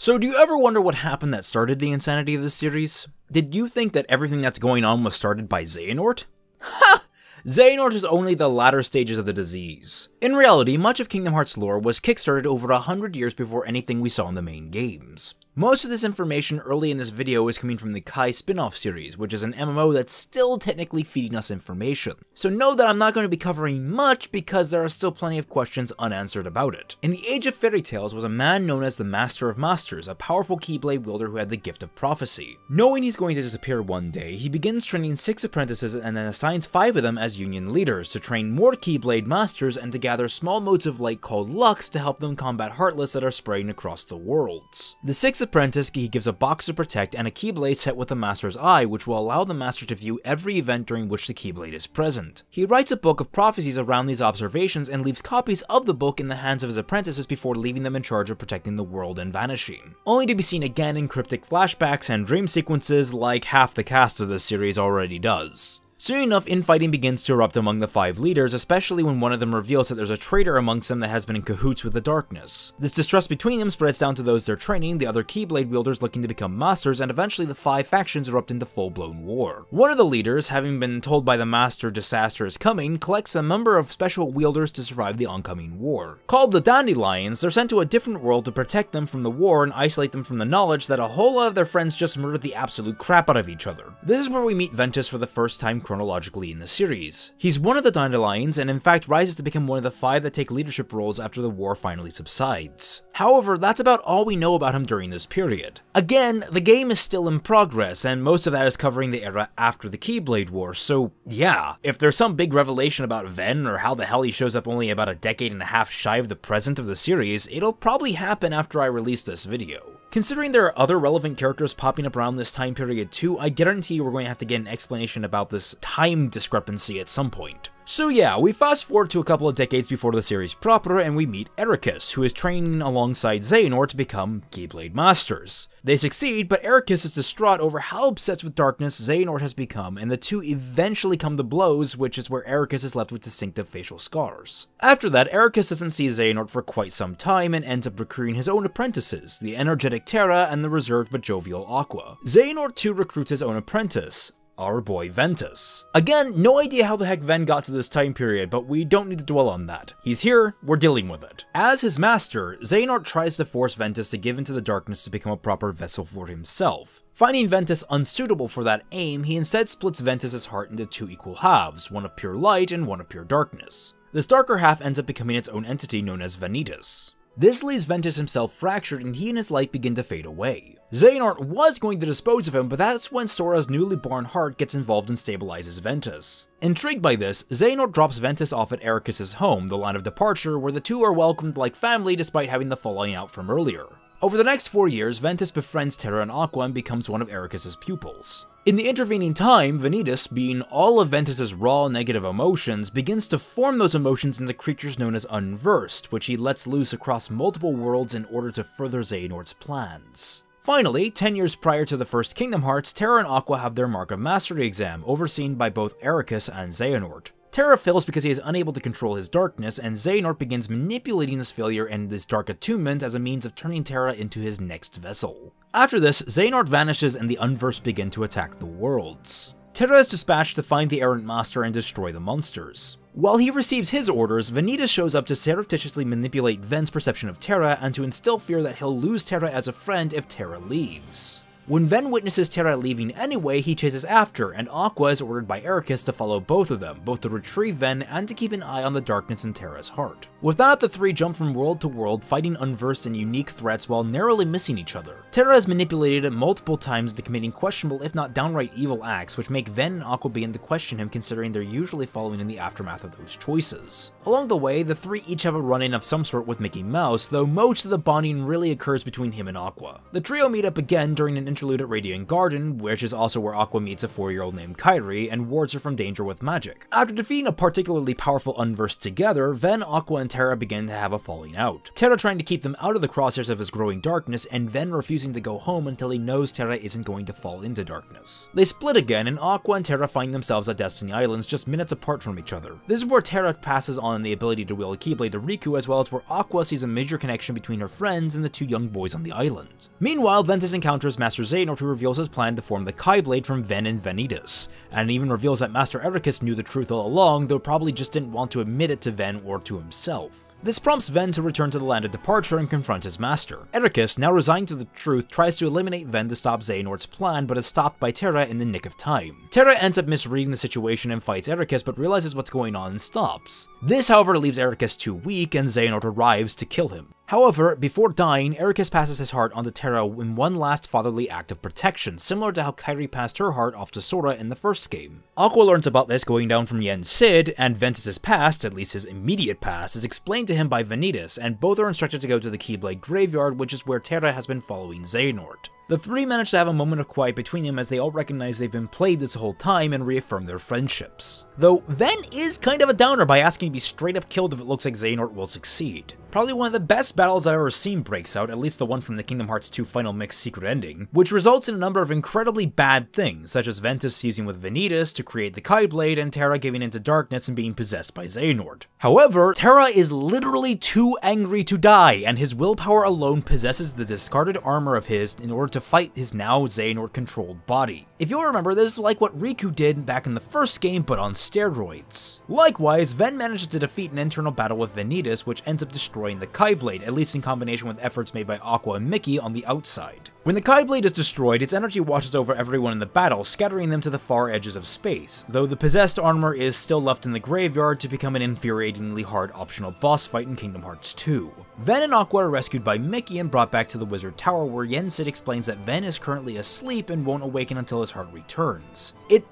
So do you ever wonder what happened that started the insanity of this series? Did you think that everything that's going on was started by Xehanort? Ha! Xehanort is only the latter stages of the disease. In reality, much of Kingdom Hearts lore was kickstarted over 100 years before anything we saw in the main games. Most of this information early in this video is coming from the Kai spin-off series, which is an MMO that's still technically feeding us information. So know that I'm not going to be covering much because there are still plenty of questions unanswered about it. In the Age of Fairy Tales was a man known as the Master of Masters, a powerful Keyblade wielder who had the gift of prophecy. Knowing he's going to disappear one day, he begins training 6 apprentices and then assigns 5 of them as union leaders to train more Keyblade masters and to gather small motes of light called Lux to help them combat Heartless that are spraying across the worlds. The 6th apprentice he gives a box to protect and a Keyblade set with the Master's eye, which will allow the Master to view every event during which the Keyblade is present. He writes a book of prophecies around these observations and leaves copies of the book in the hands of his apprentices before leaving them in charge of protecting the world and vanishing, only to be seen again in cryptic flashbacks and dream sequences like half the cast of this series already does. Soon enough, infighting begins to erupt among the 5 leaders, especially when one of them reveals that there's a traitor amongst them that has been in cahoots with the darkness. This distrust between them spreads down to those they're training, the other Keyblade wielders looking to become masters, and eventually the 5 factions erupt into full-blown war. One of the leaders, having been told by the Master disaster is coming, collects a number of special wielders to survive the oncoming war. Called the Dandelions, they're sent to a different world to protect them from the war and isolate them from the knowledge that a whole lot of their friends just murdered the absolute crap out of each other. This is where we meet Ventus for the first time chronologically in the series. He's one of the Dandelions and in fact rises to become one of the 5 that take leadership roles after the war finally subsides. However, that's about all we know about him during this period. Again, the game is still in progress and most of that is covering the era after the Keyblade War, so yeah, if there's some big revelation about Ven or how the hell he shows up only about a decade and a half shy of the present of the series, it'll probably happen after I release this video. Considering there are other relevant characters popping up around this time period too, I guarantee you we're going to have to get an explanation about this time discrepancy at some point. So yeah, we fast forward to a couple of decades before the series proper and we meet Eraqus, who is training alongside Xehanort to become Keyblade Masters. They succeed, but Eraqus is distraught over how obsessed with darkness Xehanort has become, and the two eventually come to blows, which is where Eraqus is left with distinctive facial scars. After that, Eraqus doesn't see Xehanort for quite some time and ends up recruiting his own apprentices, the energetic Terra and the reserved but jovial Aqua. Xehanort too recruits his own apprentice, our boy Ventus. Again, no idea how the heck Ven got to this time period, but we don't need to dwell on that. He's here, we're dealing with it. As his master, Xehanort tries to force Ventus to give into the darkness to become a proper vessel for himself. Finding Ventus unsuitable for that aim, he instead splits Ventus's heart into 2 equal halves, one of pure light and one of pure darkness. This darker half ends up becoming its own entity known as Vanitas. This leaves Ventus himself fractured and he and his light begin to fade away. Xehanort was going to dispose of him, but that's when Sora's newly born heart gets involved and stabilizes Ventus. Intrigued by this, Xehanort drops Ventus off at Eraqus' home, the line of departure, where the two are welcomed like family despite having the falling out from earlier. Over the next 4 years, Ventus befriends Terra and Aqua and becomes one of Eraqus' pupils. In the intervening time, Vanitas, being all of Ventus' raw negative emotions, begins to form those emotions into creatures known as Unversed, which he lets loose across multiple worlds in order to further Xehanort's plans. Finally, 10 years prior to the first Kingdom Hearts, Terra and Aqua have their Mark of Mastery exam, overseen by both Eraqus and Xehanort. Terra fails because he is unable to control his darkness, and Xehanort begins manipulating this failure and this dark attunement as a means of turning Terra into his next vessel. After this, Xehanort vanishes and the Unversed begin to attack the worlds. Terra is dispatched to find the errant master and destroy the monsters. While he receives his orders, Vanitas shows up to surreptitiously manipulate Ven's perception of Terra and to instill fear that he'll lose Terra as a friend if Terra leaves. When Ven witnesses Terra leaving anyway, he chases after, and Aqua is ordered by Eraqus to follow both of them, both to retrieve Ven and to keep an eye on the darkness in Terra's heart. With that, the three jump from world to world, fighting unversed and unique threats while narrowly missing each other. Terra is manipulated multiple times into committing questionable if not downright evil acts, which make Ven and Aqua begin to question him considering they're usually following in the aftermath of those choices. Along the way, the three each have a run-in of some sort with Mickey Mouse, though most of the bonding really occurs between him and Aqua. The trio meet up again during an interlude at Radiant Garden, which is also where Aqua meets a 4-year-old named Kairi and wards her from danger with magic. After defeating a particularly powerful Unversed together, Ven, Aqua, and Terra begin to have a falling out. Terra trying to keep them out of the crosshairs of his growing darkness, and Ven refusing refusing to go home until he knows Terra isn't going to fall into darkness. They split again, and Aqua and Terra find themselves at Destiny Islands just minutes apart from each other. This is where Terra passes on the ability to wield a Keyblade to Riku, as well as where Aqua sees a major connection between her friends and the two young boys on the island. Meanwhile, Ventus encounters Master Xehanort, who reveals his plan to form the Keyblade from Ven and Vanitas, and even reveals that Master Eraqus knew the truth all along, though probably just didn't want to admit it to Ven or to himself. This prompts Ven to return to the land of departure and confront his master. Eraqus, now resigned to the truth, tries to eliminate Ven to stop Xehanort's plan, but is stopped by Terra in the nick of time. Terra ends up misreading the situation and fights Eraqus, but realizes what's going on and stops. This, however, leaves Eraqus too weak, and Xehanort arrives to kill him. However, before dying, Eraqus passes his heart onto Terra in one last fatherly act of protection, similar to how Kairi passed her heart off to Sora in the first game. Aqua learns about this going down from Yen's Cid, and Ventus's past, at least his immediate past, is explained to him by Vanitas, and both are instructed to go to the Keyblade Graveyard, which is where Terra has been following Xehanort. The three manage to have a moment of quiet between them as they all recognize they've been played this whole time and reaffirm their friendships. Though Ven is kind of a downer by asking to be straight up killed if it looks like Xehanort will succeed. Probably one of the best battles I've ever seen breaks out, at least the one from the Kingdom Hearts 2 Final Mix secret ending, which results in a number of incredibly bad things, such as Ventus fusing with Vanitas to create the Keyblade and Terra giving into darkness and being possessed by Xehanort. However, Terra is literally too angry to die, and his willpower alone possesses the discarded armor of his in order to fight his now Xehanort-controlled body. If you'll remember, this is like what Riku did back in the first game, but on steroids. Likewise, Ven manages to defeat an internal battle with Vanitas, which ends up destroying the Keyblade, at least in combination with efforts made by Aqua and Mickey on the outside. When the Keyblade is destroyed, its energy washes over everyone in the battle, scattering them to the far edges of space, though the possessed armor is still left in the graveyard to become an infuriatingly hard optional boss fight in Kingdom Hearts 2. Ven and Aqua are rescued by Mickey and brought back to the Wizard Tower, where Yen's Cid explains that Ven is currently asleep and won't awaken until his heart returns. It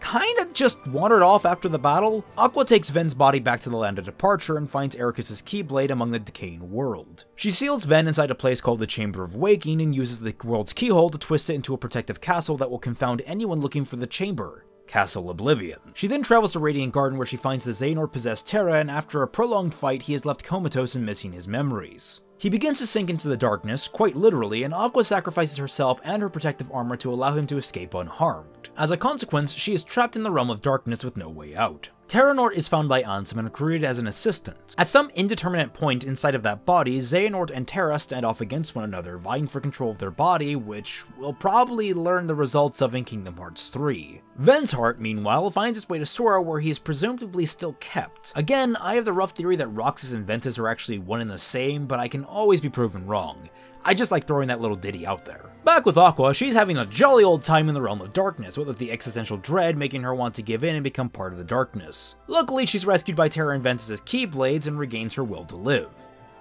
kinda just wandered off after the battle. Aqua takes Ven's body back to the land of departure and finds Eraqus' Keyblade among the decaying world. She seals Ven inside a place called the Chamber of Waking and uses the world's keyhole to twist it into a protective castle that will confound anyone looking for the chamber. Castle Oblivion. She then travels to Radiant Garden, where she finds the Xehanort-possessed Terra, and after a prolonged fight, he is left comatose and missing his memories. He begins to sink into the darkness, quite literally, and Aqua sacrifices herself and her protective armor to allow him to escape unharmed. As a consequence, she is trapped in the realm of darkness with no way out. Xehanort is found by Ansem and recruited as an assistant. At some indeterminate point inside of that body, Xehanort and Terra stand off against one another, vying for control of their body, which we'll probably learn the results of in Kingdom Hearts 3. Ven's heart, meanwhile, finds its way to Sora, where he is presumably still kept. Again, I have the rough theory that Roxas and Ventus are actually one and the same, but I can always be proven wrong. I just like throwing that little ditty out there. Back with Aqua, she's having a jolly old time in the realm of darkness, with the existential dread making her want to give in and become part of the darkness. Luckily, she's rescued by Terra and Ventus' Keyblades and regains her will to live.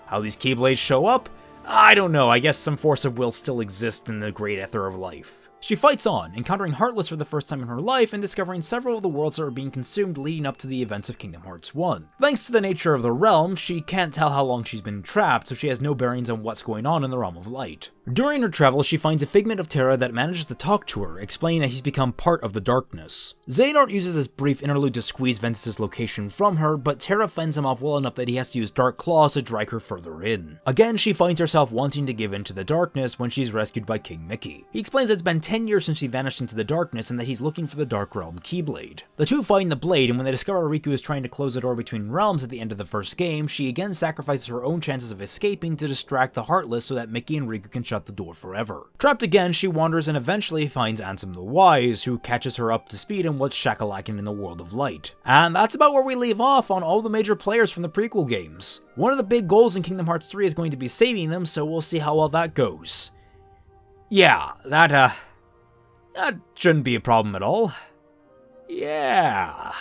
How these Keyblades show up? I don't know, I guess some force of will still exists in the great ether of life. She fights on, encountering Heartless for the first time in her life and discovering several of the worlds that are being consumed leading up to the events of Kingdom Hearts 1. Thanks to the nature of the realm, she can't tell how long she's been trapped, so she has no bearings on what's going on in the realm of light. During her travels, she finds a figment of Terra that manages to talk to her, explaining that he's become part of the darkness. Xehanort uses this brief interlude to squeeze Ventus' location from her, but Terra fends him off well enough that he has to use Dark Claws to drag her further in. Again, she finds herself wanting to give in to the darkness when she's rescued by King Mickey. He explains that it's been 10 years since she vanished into the darkness and that he's looking for the Dark Realm Keyblade. The two find the blade, and when they discover Riku is trying to close the door between realms at the end of the first game, she again sacrifices her own chances of escaping to distract the Heartless so that Mickey and Riku can shut the door forever. Trapped again, she wanders and eventually finds Ansem the Wise, who catches her up to speed on what's shackalacking in the world of light. And that's about where we leave off on all the major players from the prequel games. One of the big goals in Kingdom Hearts 3 is going to be saving them, so we'll see how well that goes. Yeah, that shouldn't be a problem at all. Yeah.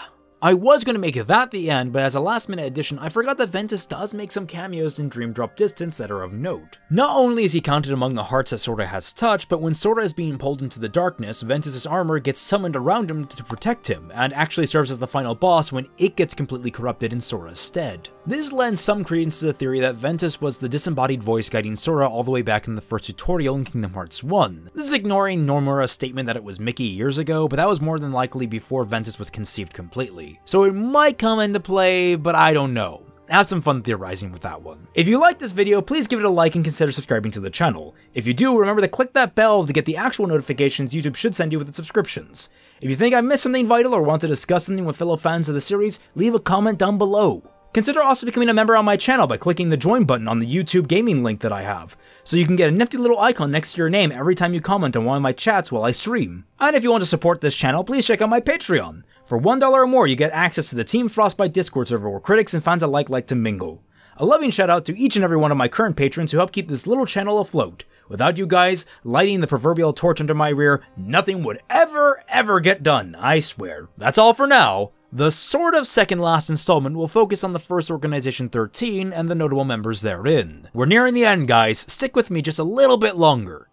I was going to make that the end, but as a last minute addition, I forgot that Ventus does make some cameos in Dream Drop Distance that are of note. Not only is he counted among the hearts that Sora has touched, but when Sora is being pulled into the darkness, Ventus' armor gets summoned around him to protect him, and actually serves as the final boss when it gets completely corrupted in Sora's stead. This lends some credence to the theory that Ventus was the disembodied voice guiding Sora all the way back in the first tutorial in Kingdom Hearts 1. This is ignoring Nomura's statement that it was Mickey years ago, but that was more than likely before Ventus was conceived completely. So it might come into play, but I don't know. have some fun theorizing with that one. If you like this video, please give it a like and consider subscribing to the channel. If you do, remember to click that bell to get the actual notifications YouTube should send you with its subscriptions. If you think I missed something vital or want to discuss something with fellow fans of the series, leave a comment down below. Consider also becoming a member on my channel by clicking the join button on the YouTube gaming link that I have, so you can get a nifty little icon next to your name every time you comment on one of my chats while I stream. And if you want to support this channel, please check out my Patreon. For $1 or more, you get access to the Team Frostbite Discord server where critics and fans alike like to mingle. A loving shout out to each and every one of my current patrons who help keep this little channel afloat. Without you guys lighting the proverbial torch under my rear, nothing would ever get done, I swear. That's all for now. The sort of second last installment will focus on the first Organization 13 and the notable members therein. We're nearing the end, guys. Stick with me just a little bit longer.